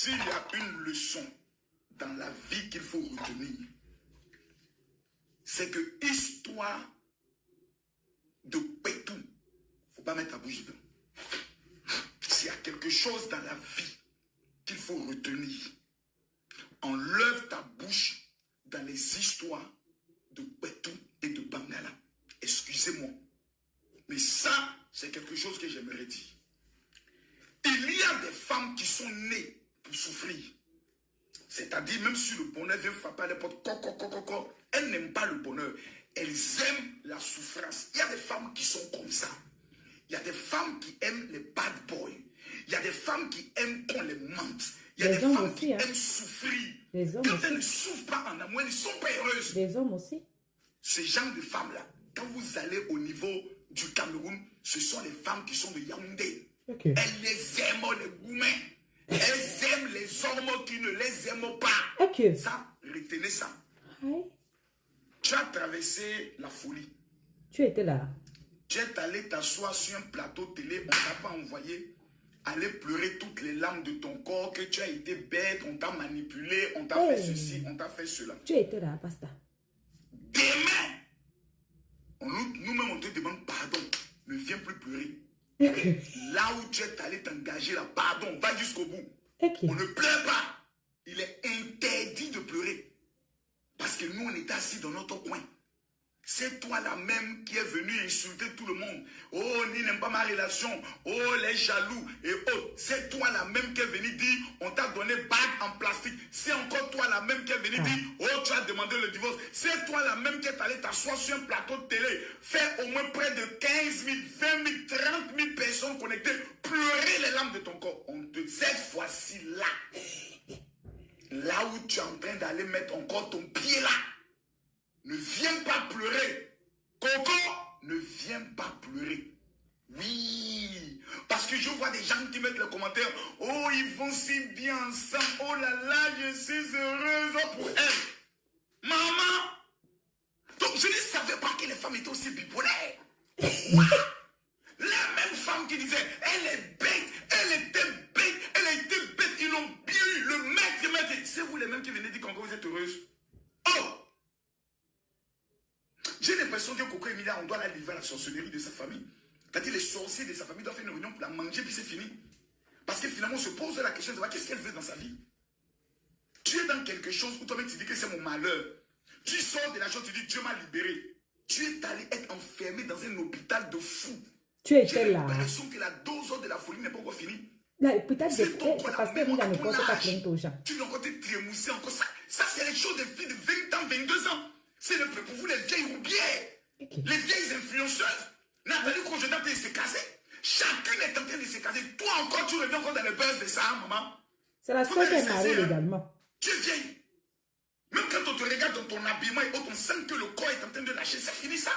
S'il y a une leçon dans la vie qu'il faut retenir, c'est que histoire de pétou, il ne faut pas mettre ta bouche dedans. S'il y a quelque chose dans la vie qu'il faut retenir, enlève ta bouche dans les histoires de pétou et de bangala. Excusez-moi. Mais ça, c'est quelque chose que j'aimerais dire. Il y a des femmes qui sont nées pour souffrir. C'est-à-dire, même si le bonheur vient frapper à les portes, elles n'aiment pas le bonheur. Elles aiment la souffrance. Il y a des femmes qui sont comme ça. Il y a des femmes qui aiment les bad boys. Il y a des femmes qui aiment qu'on les mente. Il y a des femmes aussi, qui aiment souffrir. Quand elles ne souffrent pas en amour, elles ne sont pas heureuses. Les hommes aussi. Ces genres de femmes-là, quand vous allez au niveau du Cameroun, ce sont les femmes qui sont de Yaoundé. Okay. Elles les aiment, les gourmets. Elles aiment les hommes qui ne les aiment pas. Okay. Ça, retenez ça. Hi. Tu as traversé la folie. Tu étais là. Tu es allé t'asseoir sur un plateau télé, on t'a pas envoyé aller pleurer toutes les larmes de ton corps, que tu as été bête, on t'a manipulé, on t'a fait ceci, on t'a fait cela. Tu étais là, Pasteur. Demain, nous-mêmes on te demande pardon, ne viens plus pleurer. Là où tu es allé t'engager, là, pardon, va jusqu'au bout. Okay. On ne pleure pas. Il est interdit de pleurer. Parce que nous, on est assis dans notre coin. C'est toi la même qui est venu insulter tout le monde. Oh, ni n'aime pas ma relation. Oh, les jaloux et autres. C'est toi la même qui est venu dire, on t'a donné bague en plastique. C'est encore toi la même qui est venu dire, oh, tu as demandé le divorce. C'est toi la même qui est allé t'asseoir sur un plateau de télé. Faire au moins près de 15 000, 20 000, 30 000 personnes connectées. Pleurer les larmes de ton corps. Cette fois-ci là, là où tu es en train d'aller mettre encore ton pied là, ne viens pas pleurer. Coco, ne viens pas pleurer. Oui. Parce que je vois des gens qui mettent les commentaires. Oh, ils vont si bien ensemble. Oh là là, je suis heureuse pour elle. Maman. Donc, je ne savais pas que les femmes étaient aussi bipolaires. La même femme qui disait, elle est bête, elle était bête, elle a été bête. Ils l'ont bien eu. Le maître. C'est vous les mêmes qui venez dire qu'encore vous êtes heureuse. Oh. J'ai l'impression que Coco Emilia, on doit la livrer à la sorcellerie de sa famille. C'est-à-dire les sorciers de sa famille doivent faire une réunion pour la manger, puis c'est fini. Parce que finalement, on se pose la question de savoir qu'est-ce qu'elle veut dans sa vie. Tu es dans quelque chose où toi-même tu dis que c'est mon malheur. Tu sors de la chose, tu dis Dieu m'a libéré. Tu es allé être enfermé dans un hôpital de fous. Tu étais là. J'ai l'impression que la dose de la folie n'est pas encore finie. Peut-être c'est parce que Emilia ne porte pas plainte aux gens. Tu dois encore te trémousser encore ça. Ça, c'est les choses des filles de 20 ans, 22 ans. C'est le plus pour vous les vieilles roubières, okay. Les vieilles influenceuses. Nathalie Kojona s'est casée. Chacune est en train de se caser. Toi encore, tu reviens encore dans les buzz de ça, maman. C'est la seule qui est mariée également. Tu es vieille. Même quand on te regarde dans ton habillement et on sent que le corps est en train de lâcher, c'est fini ça.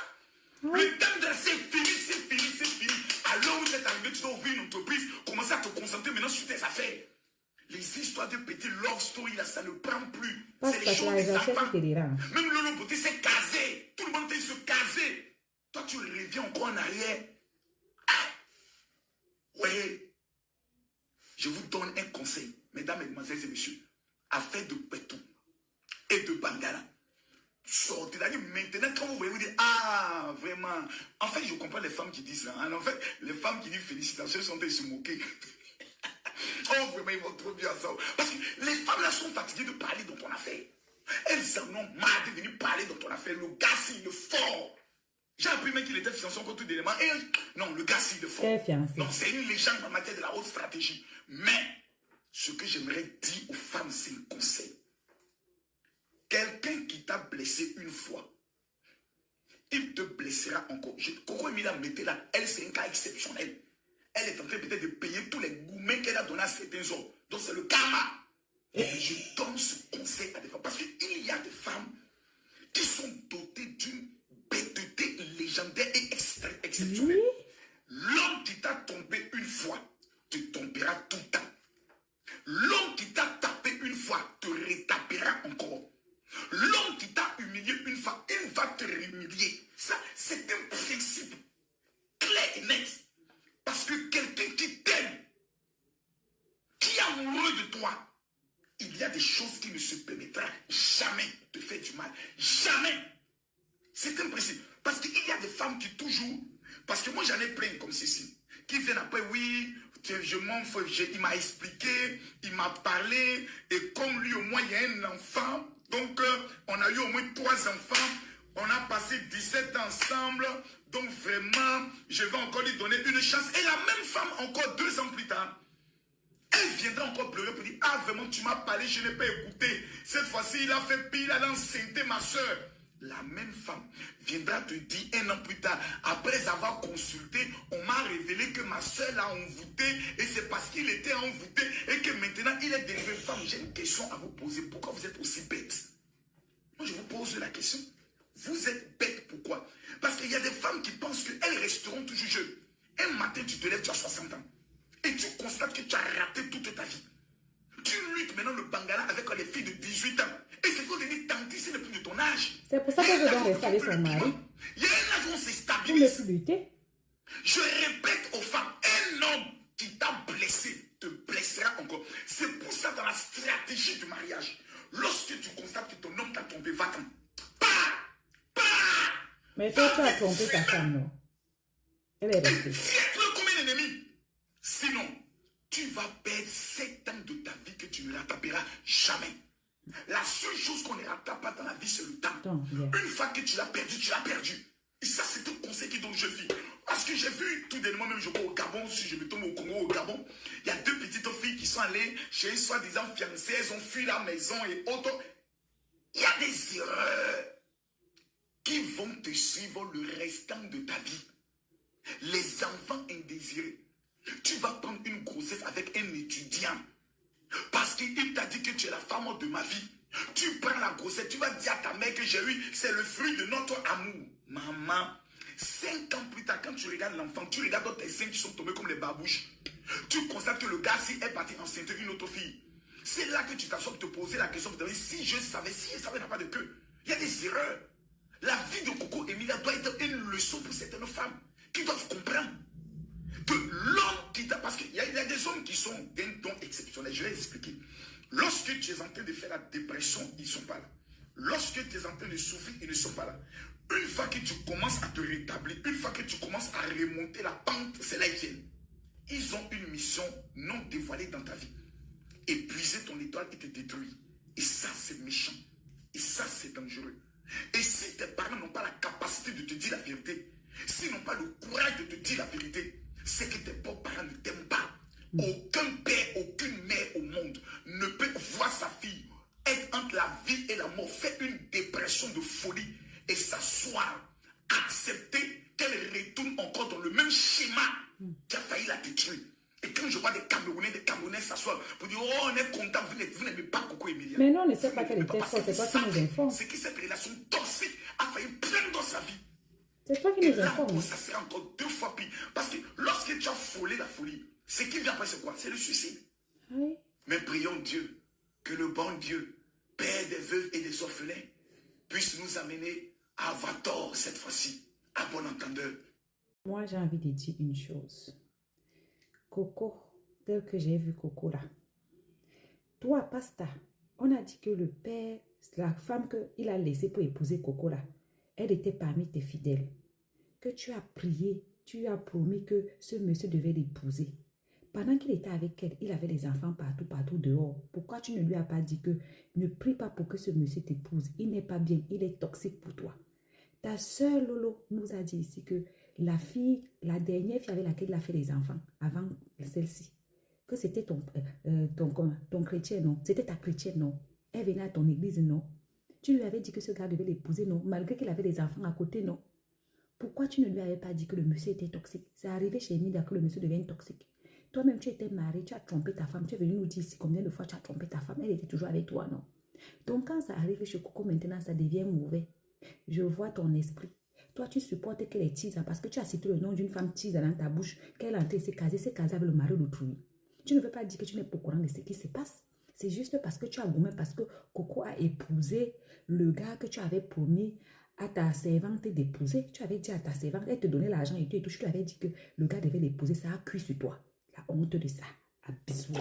Le temps de la c'est fini, c'est fini, c'est fini. Alors où tu es arrivé, tu dois ouvrir une entreprise, commencer à te concentrer maintenant sur tes affaires. Les histoires de petits love story, là, ça ne prend plus. C'est les choses des enfants. Même Lolo Beauté s'est casé. Tout le monde s'est se caser. Toi, tu reviens encore en arrière. Ah. Ouais. Je vous donne un conseil, mesdames, mesdemoiselles et messieurs. Affaire de pétou et de bangala. Sortez. Maintenant, quand vous voyez, vous dites, ah, vraiment. En fait, je comprends les femmes qui disent ça. Hein. En fait, les femmes qui disent félicitations sont elles se moquer. Oh, vraiment, ils vont trop bien ça. Parce que les femmes là sont fatiguées de parler dans ton affaire. Elles en ont marre de venir parler dans ton affaire. Le gars, c'est le fort. J'ai appris même qu'il était fiancé encore tout d'éléments. Et non, le gars, c'est le fort. Non, c'est une légende en matière de la haute stratégie. Mais, ce que j'aimerais dire aux femmes, c'est un conseil. Quelqu'un qui t'a blessé une fois, il te blessera encore. Coco Emilia, mettez-la. Elle, c'est un cas exceptionnel. Elle est en train peut-être de payer tous les gourmets qu'elle a donnés à certains hommes. Donc c'est le karma. Et je donne ce conseil à des femmes. Parce qu'il y a des femmes qui sont dotées d'une bêteté légendaire et exceptionnelle. L'homme qui t'a trompé une fois te trompera tout le temps. L'homme qui t'a tapé une fois te retapera encore. L'homme qui t'a humilié une fois, il va te humilier. Ça, c'est un principe clair et net. Parce que quelqu'un qui t'aime, qui est amoureux de toi, il y a des choses qui ne se permettra jamais de faire du mal. Jamais. C'est un principe. Parce qu'il y a des femmes qui toujours... Parce que moi, j'en ai plein comme ceci. Qui viennent après, oui, je m'en fous, il m'a expliqué, il m'a parlé. Et comme lui, au moins, il y a un enfant. Donc, on a eu au moins 3 enfants. On a passé 17 ans ensemble. Donc, vraiment, je vais encore lui donner une chance. Et la même femme, encore 2 ans plus tard, elle viendra encore pleurer pour dire, ah, vraiment, tu m'as parlé, je n'ai pas écouté. Cette fois-ci, il a fait pire, il a enceinté ma soeur. La même femme viendra te dire 1 an plus tard, après avoir consulté, on m'a révélé que ma soeur l'a envoûté et c'est parce qu'il était envoûté et que maintenant il est devenu femme. J'ai une question à vous poser. Pourquoi vous êtes aussi bête? Moi, je vous pose la question. Vous êtes bête, pourquoi? Parce qu'il y a des femmes qui pensent qu'elles resteront toujours jeunes. Un matin, tu te lèves, tu as 60 ans. Et tu constates que tu as raté toute ta vie. Tu luttes maintenant le bangala avec les filles de 18 ans. Et c'est qu'on dit, tant ce n'est plus de ton âge. C'est pour ça que je dois rester avec son mari. Il y a un âge où on se Pour ne stabilise. plus lutter. Je répète aux femmes, un homme qui t'a blessé te blessera encore. C'est pour ça dans la stratégie du mariage, lorsque tu constates que ton homme t'a trompé, va-t'en. Mais toi, tu as trompé ta femme, non? Elle est restée. Traite-le comme un ennemi. Sinon, tu vas perdre 7 ans de ta vie que tu ne rattraperas jamais. La seule chose qu'on ne rattrape pas dans la vie, c'est le temps. Une fois que tu l'as perdu, tu l'as perdu. Et ça, c'est un conseil qui donne jeune fille. Parce que j'ai vu tout dernièrement, même je vais au Gabon, si je me tombe au Congo, au Gabon, il y a 2 petites filles qui sont allées chez une soi-disant fiancée, elles ont fui la maison et autres. Il y a des erreurs qui vont te suivre le restant de ta vie. Les enfants indésirés. Tu vas prendre une grossesse avec un étudiant. Parce qu'il t'a dit que tu es la femme de ma vie. Tu prends la grossesse, tu vas dire à ta mère que j'ai eu, c'est le fruit de notre amour. Maman, 5 ans plus tard, quand tu regardes l'enfant, tu regardes tes seins qui sont tombés comme les babouches. Tu constates que le gars, si est parti enceinte une autre fille. C'est là que tu t'assois pour te poser la question, si je savais, n'a pas de queue. Il y a des erreurs. La vie de Coco Emilia doit être une leçon pour certaines femmes qui doivent comprendre que l'homme qui t'a... Parce qu'il y a des hommes qui sont d'un don exceptionnel. Je vais expliquer. Lorsque tu es en train de faire la dépression, ils ne sont pas là. Lorsque tu es en train de souffrir, ils ne sont pas là. Une fois que tu commences à te rétablir, une fois que tu commences à remonter la pente, c'est là qu'ils viennent. Ils ont une mission non dévoilée dans ta vie. Épuiser ton étoile et te détruire. Et ça, c'est méchant. Et ça, c'est dangereux. Et si tes parents n'ont pas la capacité de te dire la vérité, s'ils n'ont pas le courage de te dire la vérité, c'est que tes pauvres parents ne t'aiment pas. Aucun père, aucune mère au monde ne peut voir sa fille être entre la vie et la mort, faire une dépression de folie et s'asseoir, accepter qu'elle retourne encore dans le même schéma qui a failli la détruire. Et quand je vois des Camerounais s'asseoir pour dire, oh, on est content, vous n'aimez pas Coco Emilia. Mais non, on ne sait pas qu'elle était forte, c'est toi qui nous informe. C'est que cette relation toxique a failli prendre sa vie. C'est toi qui nous informe. Ça sera encore 2 fois pire. Parce que lorsque tu as frôlé la folie, ce qui vient après, c'est quoi? C'est le suicide. Oui. Mais prions Dieu, que le bon Dieu, Père des veuves et des orphelins, puisse nous amener à avoir tort cette fois-ci, à bon entendeur. Moi, j'ai envie de dire une chose. Coco, tel que j'ai vu Coco là. Toi, Pasta, on a dit que le père, la femme qu'il a laissée pour épouser Coco là, elle était parmi tes fidèles. Que tu as prié, tu as promis que ce monsieur devait l'épouser. Pendant qu'il était avec elle, il avait des enfants partout dehors. Pourquoi tu ne lui as pas dit que ne prie pas pour que ce monsieur t'épouse? Il n'est pas bien, il est toxique pour toi. Ta soeur Lolo nous a dit ici que la fille, la dernière fille avec laquelle il a fait les enfants, avant celle-ci, que c'était ton chrétien, non? C'était ta chrétienne, non? Elle venait à ton église, non? Tu lui avais dit que ce gars devait l'épouser, non? Malgré qu'il avait des enfants à côté, non? Pourquoi tu ne lui avais pas dit que le monsieur était toxique? C'est arrivé chez Emilia que le monsieur devienne toxique. Toi-même, tu étais marié, tu as trompé ta femme. Tu es venu nous dire ici combien de fois tu as trompé ta femme. Elle était toujours avec toi, non? Donc, quand ça arrive chez Coco, maintenant, ça devient mauvais. Je vois ton esprit. Toi, tu supportes qu'elle est tease parce que tu as cité le nom d'une femme tease dans ta bouche, qu'elle est entrée s'est casée avec le mari d'autrui. Tu ne veux pas dire que tu n'es pas au courant de ce qui se passe. C'est juste parce que tu as gommé, parce que Coco a épousé le gars que tu avais promis à ta servante d'épouser. Tu avais dit à ta servante, elle te donnait l'argent et tout. Tu lui avais dit que le gars devait l'épouser. Ça a cuit sur toi. La honte de ça. À bisous.